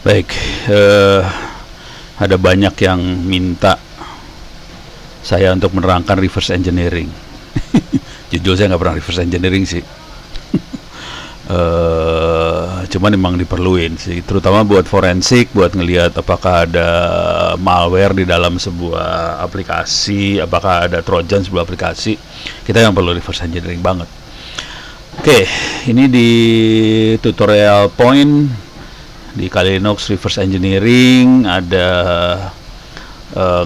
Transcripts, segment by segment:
Baik, eh, ada banyak yang minta saya untuk menerangkan reverse engineering. Jujur saya nggak pernah reverse engineering sih. Cuman memang diperluin sih, terutama buat forensik, buat ngelihat apakah ada malware di dalam sebuah aplikasi, apakah ada trojan sebuah aplikasi. Kita yang perlu reverse engineering banget. Oke, ini di tutorial point di Kali Linux reverse engineering ada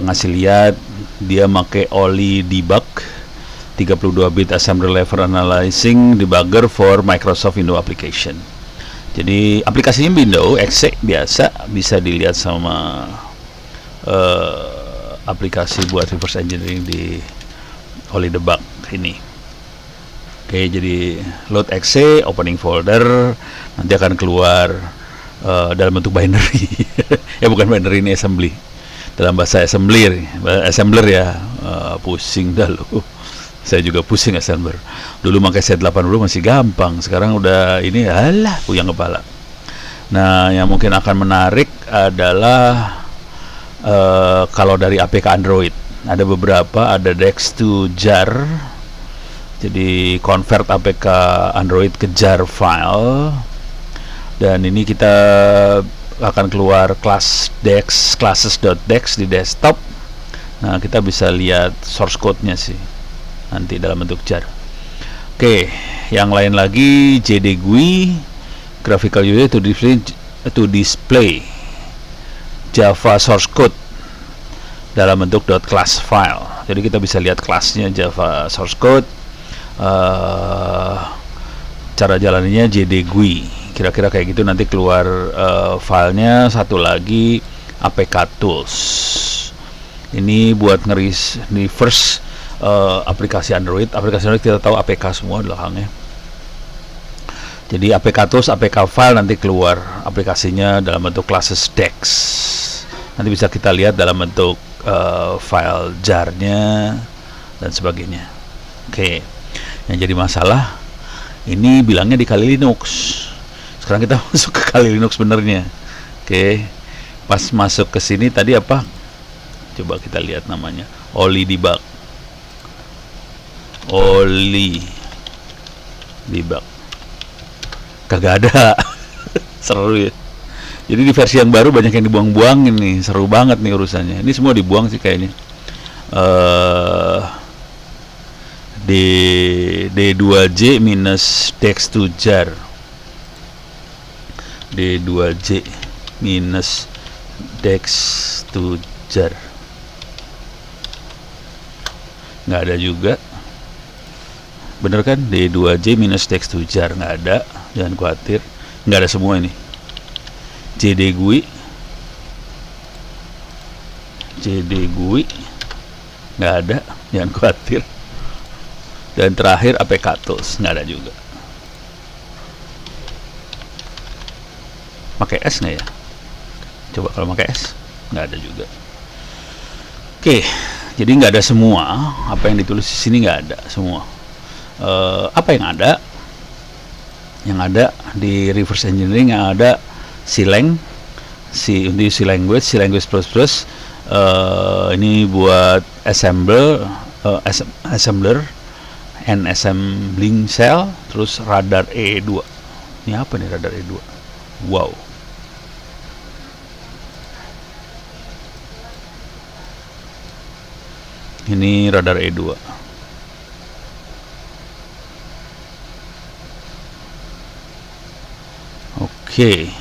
ngasih lihat dia make Oli debug 32-bit assembly level analyzing debugger for Microsoft Windows application. Jadi aplikasinya Windows exe biasa, bisa dilihat sama aplikasi buat reverse engineering di Oli debug ini. Oke, jadi load exe, opening folder, nanti akan keluar dalam bentuk binary. Ya bukan binary, ini assembly. Dalam bahasa assembler ya. Pusing dah lu. Saya juga pusing assembler. Dulu pakai Z80 masih gampang, sekarang udah ini alah puyeng kepala. Nah, yang mungkin akan menarik adalah kalau dari APK Android. Ada beberapa, ada Dex to jar. Jadi convert APK Android ke jar file. Dan ini kita akan keluar kelas Dex, classes.dex di desktop. Nah, kita bisa lihat source code-nya sih nanti dalam bentuk jar. Oke, yang lain lagi JDGUI graphical user to display Java source code dalam bentuk .class file. Jadi kita bisa lihat kelasnya Java source code. Cara jalannya JDGUI. Kira-kira kayak gitu, nanti keluar filenya. Satu lagi APK Tools. Ini buat reverse aplikasi Android. Aplikasi Android kita tahu APK semua di belakangnya. Jadi APK Tools, APK file nanti keluar aplikasinya dalam bentuk classes Dex. Nanti bisa kita lihat dalam bentuk file jar-nya dan sebagainya. Oke, yang jadi masalah ini bilangnya di Kali Linux. Sekarang kita masuk ke Kali Linux benernya. Oke, pas masuk ke sini tadi apa? Coba kita lihat namanya. Oli debug. Oli debug. Kagak ada. Seru ya. Jadi di versi yang baru banyak yang dibuang-buangin nih. Seru banget nih urusannya. Ini semua dibuang sih kayaknya. D2J minus Dex to jar. D2J minus Dex to jar. Nggak ada juga. Bener kan? D2J minus Dex to jar. Nggak ada. Jangan khawatir. Nggak ada semua ini. JDGUI nggak ada. Jangan khawatir. Dan terakhir APK Tools nggak ada juga. Pakai S nggak ya? Coba kalau pakai S nggak ada juga. Oke, jadi nggak ada semua. Apa yang ditulis di sini nggak ada semua. Apa yang ada? Yang ada di reverse engineering yang ada Silang, untuk C language plus. Ini buat assembler, and assembling cell, terus radar E2. Ini apa nih radar E2? Wow. Ini radar E2. Oke.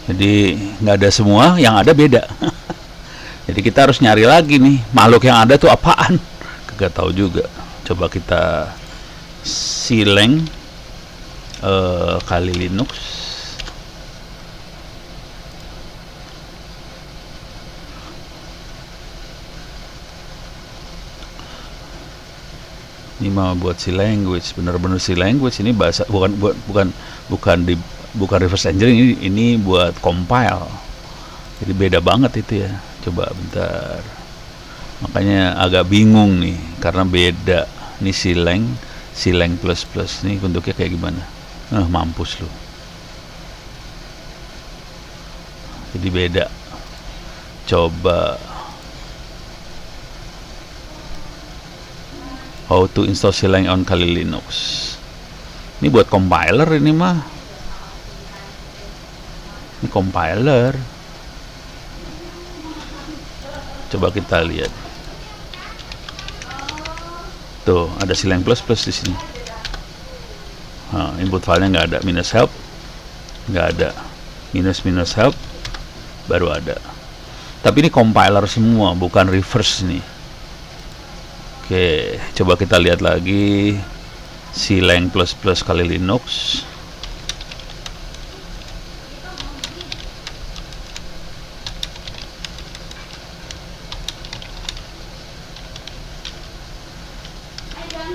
Jadi nggak ada semua, yang ada beda. Jadi kita harus nyari lagi nih, makhluk yang ada tuh apaan? Kagak tahu juga. Coba kita Silang Kali Linux. Ini mah buat C language, bener-bener C language. Ini bahasa bukan reverse engineering, ini buat compile. Jadi beda banget itu ya. Coba bentar. Makanya agak bingung nih karena beda. Ini Silang plus nih bentuknya kayak gimana? Mampus lu. jadi beda. Coba how to install Silang on Kali Linux. Ini buat compiler ini mah. Ini compiler. Coba kita lihat. Tuh, ada Silang plus plus di sini. Nah, input filenya nggak ada, minus help nggak ada, minus help baru ada. Tapi ini compiler semua, bukan reverse nih. Oke, coba kita lihat lagi Silang plus plus Kali Linux.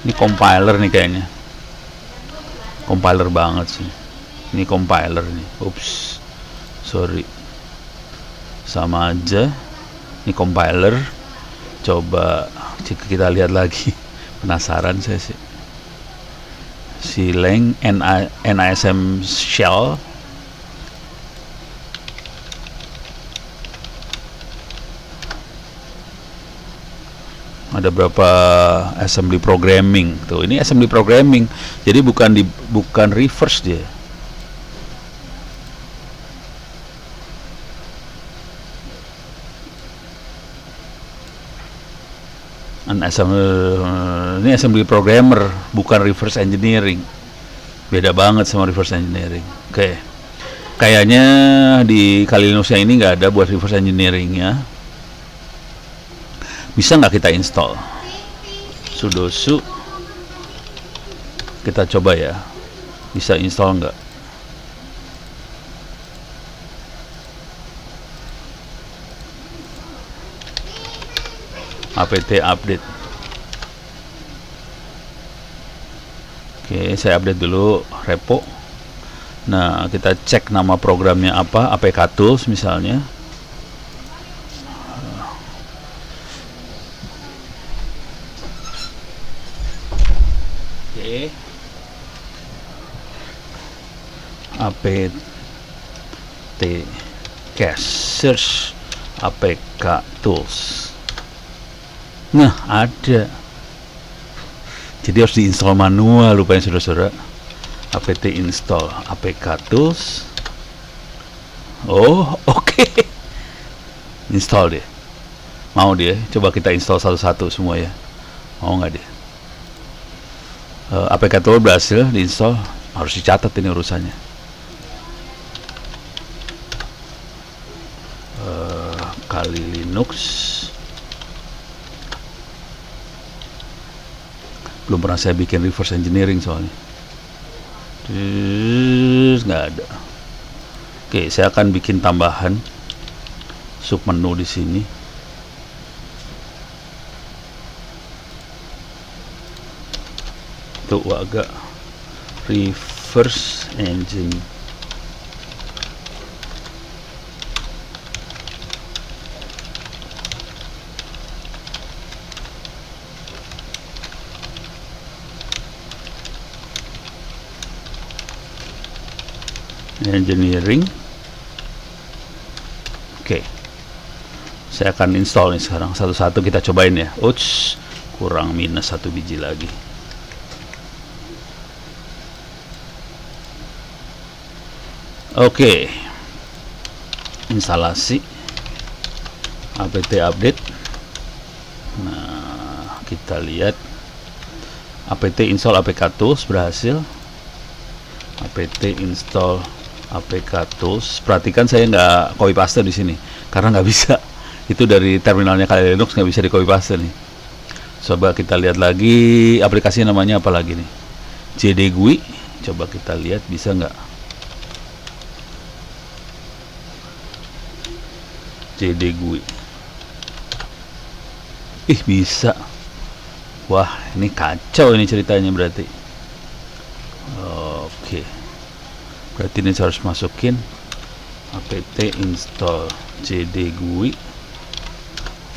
Ini compiler nih kayaknya. Compiler banget sih. Ini compiler nih. Ups. Sorry. Sama aja. Ini compiler. Coba kita lihat lagi. Penasaran saya sih. Silang NISM shell. Ada berapa assembly programming tuh, ini assembly programming, jadi bukan reverse dia. Ini assembly programmer, bukan reverse engineering. Beda banget sama reverse engineering. Oke. Kayaknya di Kali Linux yang ini nggak ada buat reverse engineeringnya. Bisa nggak kita install sudo su? Kita coba ya, bisa install nggak? apt update. Oke, saya update dulu repo. Nah, kita cek nama programnya apa, apk tools misalnya. apt cache search apk tools. Nah, ada. Jadi harus diinstal manual, lupain saudara-saudara. apt install apk tools. Oh, oke. Install deh. Mau dia? Coba kita install satu-satu semua ya. Mau nggak dia? apk tools berhasil diinstal. Harus dicatat ini urusannya. Kali Linux. Belum pernah saya bikin reverse engineering soalnya. Terus nggak ada. Oke, saya akan bikin tambahan submenu di sini. Tuh agak reverse engine. Engineering. Oke, saya akan install nih sekarang satu-satu, kita cobain ya. Uts, kurang minus 1 biji lagi. Oke, instalasi apt update. Nah, kita lihat apt install apk tools berhasil. apt install apk tools. Perhatikan saya nggak copy paste di sini karena nggak bisa. Itu dari terminalnya Kali Linux nggak bisa di copy paste nih. Coba kita lihat lagi aplikasi namanya apa lagi nih, JDGUI. Coba kita lihat bisa nggak JDGUI. Ih, bisa. Wah, ini kacau ini ceritanya berarti. Oke, berarti ini saya harus masukin apt install JDGUI.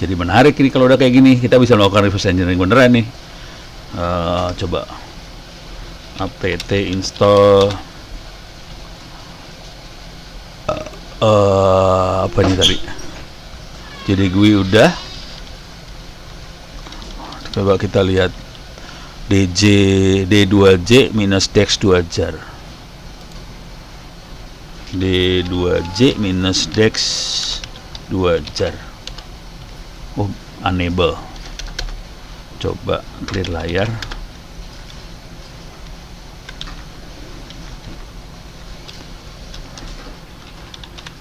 Jadi menarik ini kalau udah kayak gini, kita bisa melakukan reverse engineering beneran nih. Coba apt install Apa nih tadi? Jadi GUI udah. Coba kita lihat D2J minus DEX 2 jar. D2J minus DEX 2 jar. Oh, unable. Coba clear layar.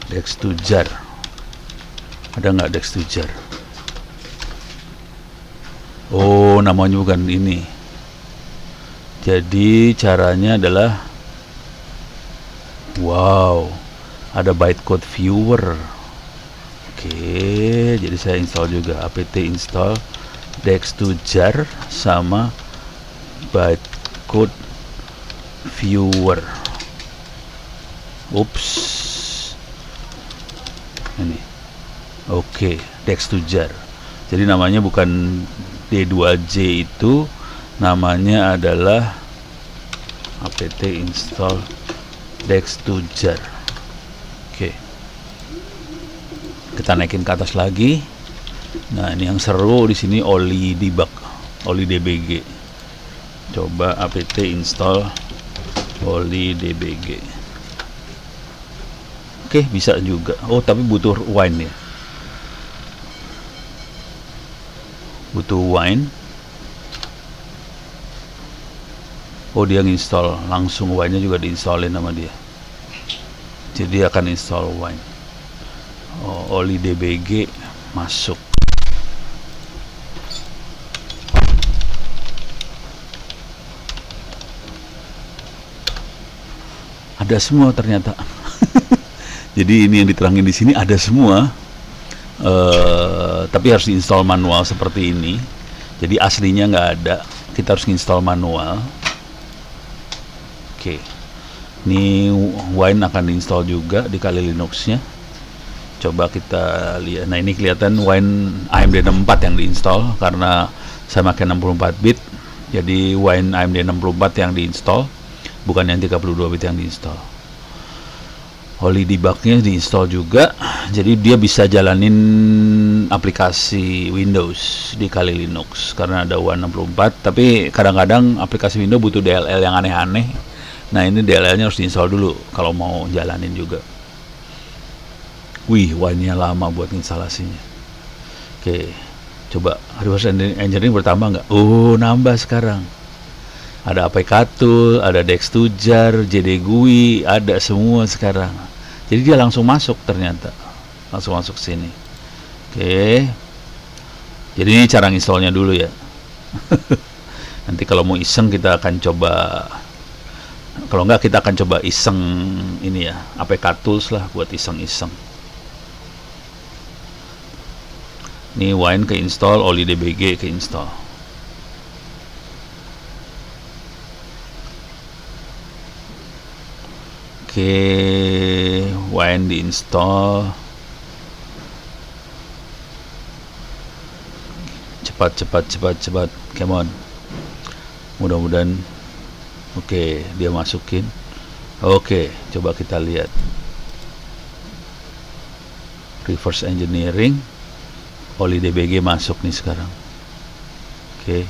DEX 2 jar. Ada nggak DEX 2 jar? Oh, namanya bukan ini. Jadi caranya adalah, wow, ada bytecode viewer. Oke, jadi saya install juga apt install DEX 2 jar sama bytecode viewer. Ups, ini. Oke, DEX 2 jar. Jadi namanya bukan D2J, itu namanya adalah apt install DEX 2 jar. Oke, kita naikin ke atas lagi. Nah, ini yang seru di sini Oli debug, Oli DBG. Coba apt install Oli DBG. Oke, bisa juga. Oh, tapi butuh wine ya. Butuh wine. Oh, dia nginstall langsung, wine-nya juga diinstallin sama dia. Jadi akan install wine. Oh, Oli DBG masuk. Ada semua ternyata. Jadi ini yang diterangin di sini ada semua. Tapi harus diinstal manual seperti ini. Jadi aslinya nggak ada, kita harus install manual. Oke, ini wine akan diinstal juga di Kali Linux-nya. Coba kita lihat. Nah, ini kelihatan wine AMD 64 yang diinstal karena saya pakai 64 bit. Jadi wine AMD 64 yang diinstal, bukan yang 32 bit yang diinstal. Oli debugnya diinstal juga, jadi dia bisa jalanin aplikasi Windows di Kali Linux karena ada Wine64. Tapi kadang-kadang aplikasi Windows butuh DLL yang aneh-aneh. Nah, ini DLL-nya harus diinstal dulu kalau mau jalanin juga. Wih, Wine-nya lama buat instalasinya. Oke, coba reverse engineering bertambah nggak? Oh, nambah sekarang. Ada APK tool, ada DEX 2 jar, JD GUI, ada semua sekarang. Jadi dia langsung masuk ternyata. Langsung masuk sini. Oke. Jadi ini cara installnya dulu ya. Nanti kalau mau iseng kita akan coba. Kalau enggak kita akan coba iseng ini ya, APK tools lah buat iseng-iseng. Ini Wine ke install, Oli DBG ke install. Oke, Wine diinstal. Cepat. Come on. Mudah-mudahan. Oke, dia masukin. Oke, coba kita lihat. Reverse engineering. Oli DBG masuk nih sekarang. Oke.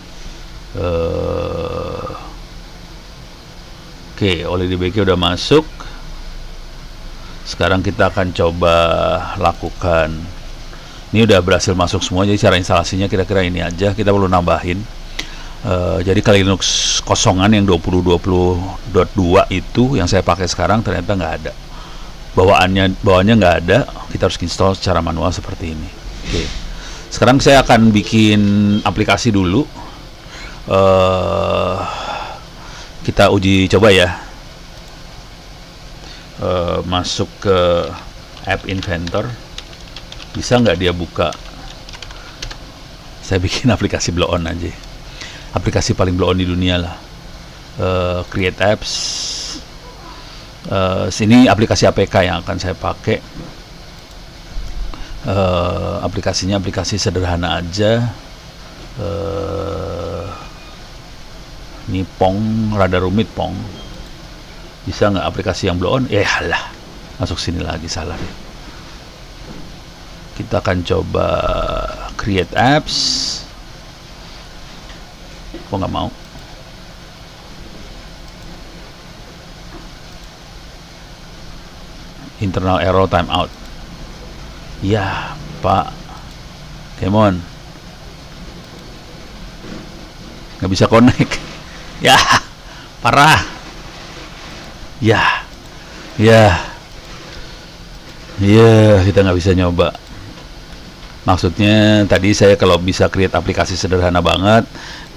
Oke, Oli DBG udah masuk. Sekarang kita akan coba lakukan. Ini udah berhasil masuk semua, jadi cara instalasinya kira-kira ini aja. Kita perlu nambahin. Jadi Kali Linux kosongan yang 2020.2 itu yang saya pakai sekarang ternyata nggak ada. Bawaannya nggak ada. Kita harus install secara manual seperti ini. Oke. Sekarang saya akan bikin aplikasi dulu. Kita uji coba ya. Masuk ke App Inventor. Bisa nggak dia buka? Saya bikin aplikasi blow on aja. Aplikasi paling blow on di dunia lah. Create apps. Sini aplikasi APK yang akan saya pakai. Aplikasinya aplikasi sederhana aja. Ini Pong, rada rumit Pong. Bisa nggak aplikasi yang blow on? Lah, masuk sini lagi, salah deh. Kita akan coba create apps. Kok nggak mau? Internal error timeout. Ya, Pak. Come on. Nggak bisa connect. Ya, parah. Ya, kita nggak bisa nyoba. Maksudnya tadi saya kalau bisa create aplikasi sederhana banget,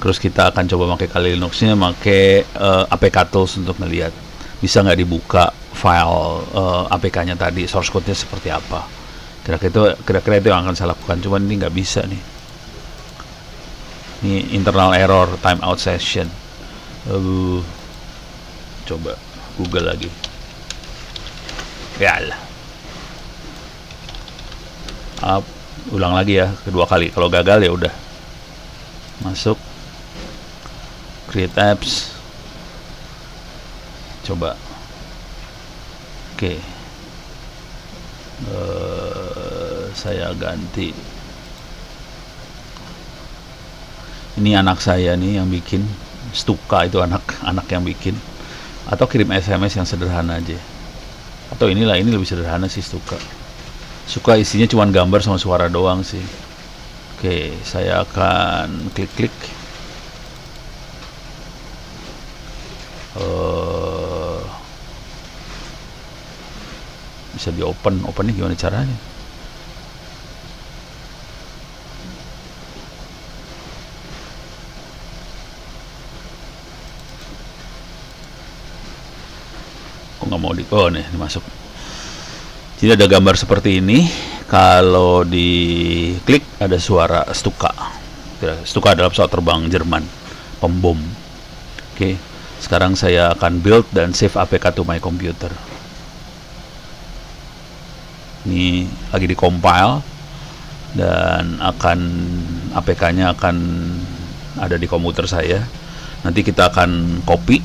terus kita akan coba pakai Kali Linux-nya, pakai APK Tools untuk melihat bisa nggak dibuka file APK-nya tadi, source code-nya seperti apa. Kira-kira itu yang akan saya lakukan. Cuman ini nggak bisa nih. Ini internal error timeout session. Coba Google lagi. Yalah. Ulang lagi ya, kedua kali. Kalau gagal ya udah. Masuk. Create apps. Coba. Oke. Saya ganti. Ini anak saya nih yang bikin. Stuka itu anak yang bikin. Atau kirim SMS yang sederhana aja. Atau ini lebih sederhana sih Stuka. Suka isinya cuma gambar sama suara doang sih. Oke, saya akan klik-klik. Bisa di opennya gimana caranya? Kok nggak mau nih dimasuk. Jadi ada gambar seperti ini. Kalau diklik ada suara Stuka. Stuka adalah pesawat terbang Jerman, pembom. Oke, sekarang saya akan build dan save APK to my computer. Ini lagi di compile dan APK-nya akan ada di komputer saya. Nanti kita akan copy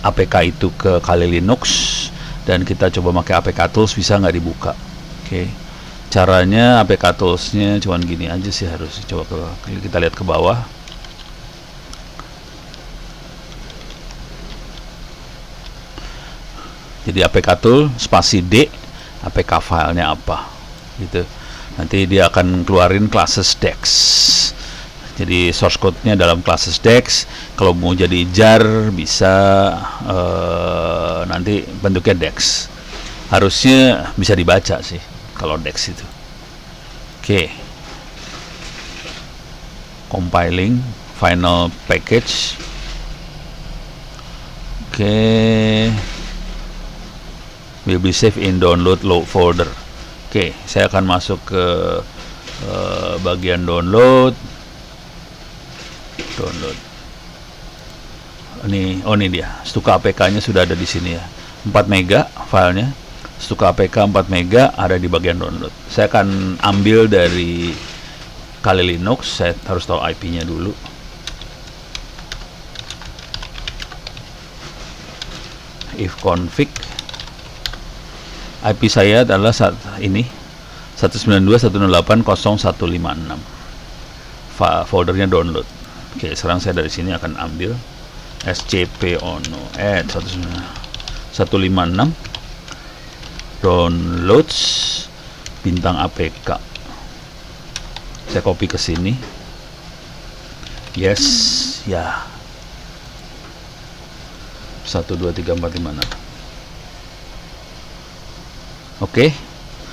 APK itu ke Kali Linux dan kita coba pakai APK Tools, bisa nggak dibuka. Oke, caranya APK Tools-nya cuman gini aja sih harus. Coba kita lihat ke bawah. Jadi APK Tool spasi D, APK filenya apa gitu. Nanti dia akan keluarin classes DEX. Jadi source code-nya dalam classes DEX. Kalau mau jadi jar bisa nanti bentuknya DEX. Harusnya bisa dibaca sih kalau DEX itu. Oke. Compiling final package. Oke. Will be saved in download load folder. Oke, saya akan masuk ke bagian download. Ini dia. Stuka APK-nya sudah ada di sini ya. 4 mega filenya. Stuka APK 4 mega ada di bagian download. Saya akan ambil dari Kali Linux. Saya harus tahu IP-nya dulu. If config, IP saya adalah ini 192.168.0156. Foldernya download. Oke, sekarang saya dari sini akan ambil scp ono add 156 downloads bintang APK. Saya copy ke sini. Yes, ya. 1 2 3 4 5 6. Oke,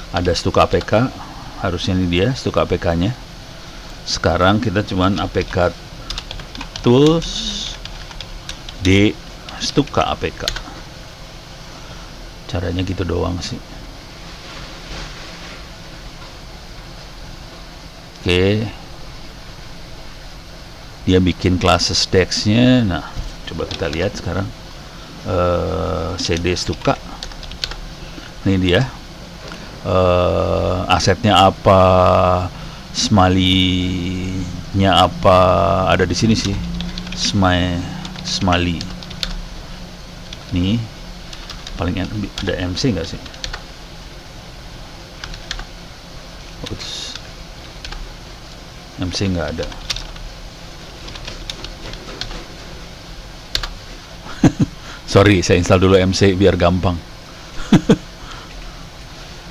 ada Stuka APK, harusnya ini dia Stuka APK-nya. Sekarang kita cuman APK Tools D Stuka APK. Caranya gitu doang sih. Oke, dia bikin classes DEX-nya. Nah, coba kita lihat sekarang. CD Stuka. Ini dia. Asetnya apa, Smiley-nya apa, ada di sini sih. Smiley. Nih, paling ada MC nggak sih? Oops. MC nggak ada. Sorry, saya install dulu MC biar gampang.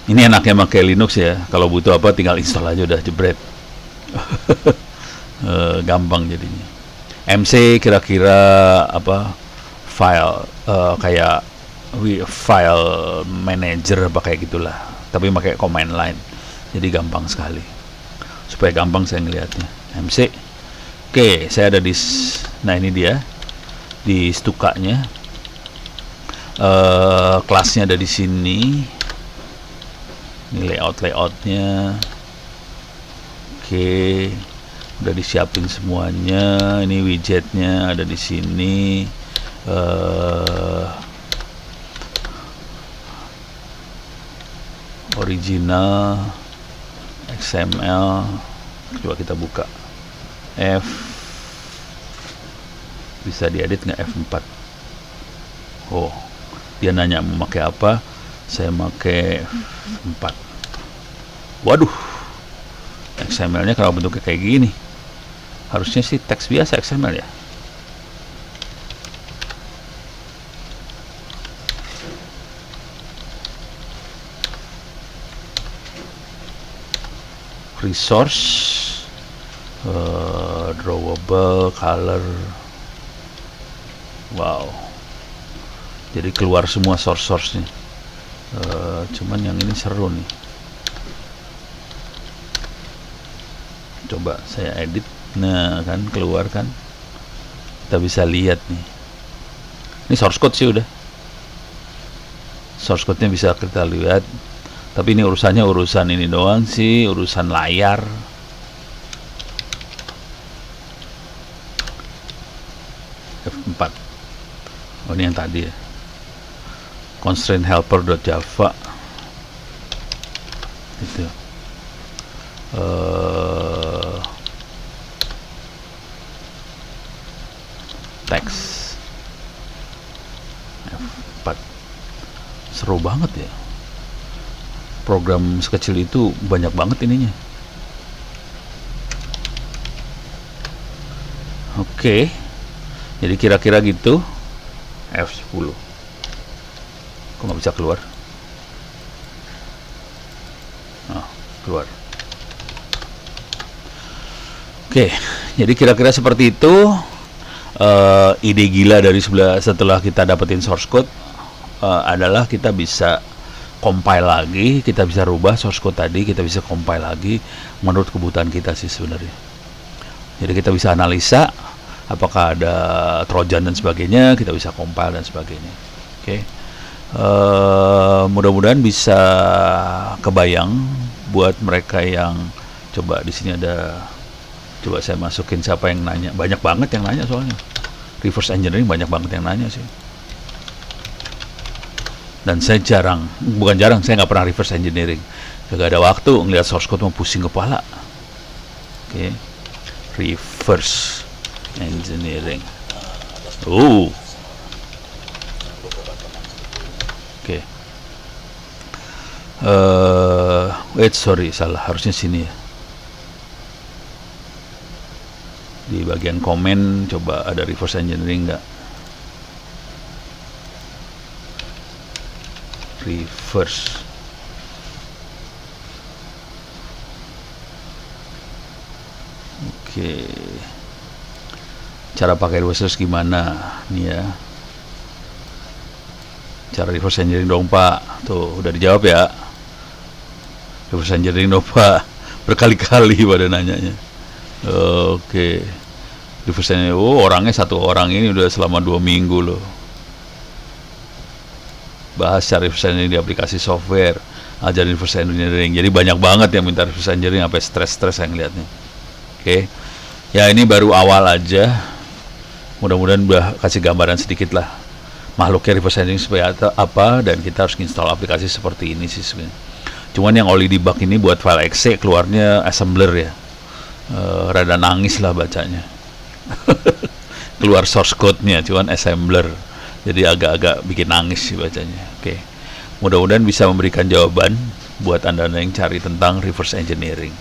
Ini enaknya pakai Linux ya, kalau butuh apa tinggal install aja udah jebret. Gampang jadinya. MC kira-kira apa, file kayak file manager apa kayak gitulah, tapi pakai command line, jadi gampang sekali. Supaya gampang saya ngelihatnya. MC. Oke, saya ada di, nah ini dia di Stuka-nya. Kelasnya ada di sini. Ini layoutnya. Oke, udah disiapin semuanya. Ini widgetnya ada di sini. Original XML. Coba kita buka. Bisa diedit nggak F4? Oh, dia nanya mau pakai apa. Saya pakai 4. Waduh, XML-nya kalau bentuknya kayak gini, harusnya sih teks biasa XML ya. Resource, drawable, color. Wow, jadi keluar semua source-nya. Cuman yang ini seru nih. Coba saya edit. Nah kan keluar kan, kita bisa lihat nih. Ini source code sih udah. Source code-nya bisa kita lihat. Tapi ini urusan ini doang sih, urusan layar. F4. Oh, ini yang tadi ya. Constraint helper.java. Itu. Teks. F4. Seru banget ya. Program sekecil itu banyak banget ininya. Oke. Jadi kira-kira gitu. F10. Kok nggak bisa keluar? Oh, keluar. Oke, jadi kira-kira seperti itu. Ide gila dari setelah kita dapetin source code adalah kita bisa compile lagi, kita bisa rubah source code tadi, kita bisa compile lagi menurut kebutuhan kita sih sebenarnya. Jadi kita bisa analisa apakah ada trojan dan sebagainya, kita bisa compile dan sebagainya. Oke. Mudah-mudahan bisa kebayang buat mereka yang coba. Di sini ada, coba saya masukin siapa yang nanya. Banyak banget yang nanya soalnya. Reverse engineering banyak banget yang nanya sih. Dan saya bukan jarang, saya nggak pernah reverse engineering. Gak ada waktu ngeliat source code mau pusing kepala. Oke. Reverse engineering. Oke. Wait, sorry, salah. Harusnya sini ya. Di bagian komen coba ada reverse engineering nggak? Reverse. Oke. Cara pakai reverse gimana nih ya? Cara reverse engineering dong Pak. Tuh udah dijawab ya. Reverse engineering dong Pak. Berkali-kali pada nanyanya. Oke. Reverse engineering. Oh, orangnya satu orang ini udah selama 2 minggu loh. Bahas cara reverse engineering di aplikasi software, ajarin reverse engineering. Jadi banyak banget yang minta reverse engineering, sampai stres-stres yang lihatnya. Oke. Ya ini baru awal aja. Mudah-mudahan udah kasih gambaran sedikit lah makhluknya reverse engineering supaya apa, dan kita harus install aplikasi seperti ini sih sebenarnya. Cuman yang Oli debug ini buat file exe keluarnya assembler ya. Rada nangis lah bacanya. Keluar source code-nya cuman assembler. Jadi agak-agak bikin nangis sih bacanya. Oke. Mudah-mudahan bisa memberikan jawaban buat Anda yang cari tentang reverse engineering.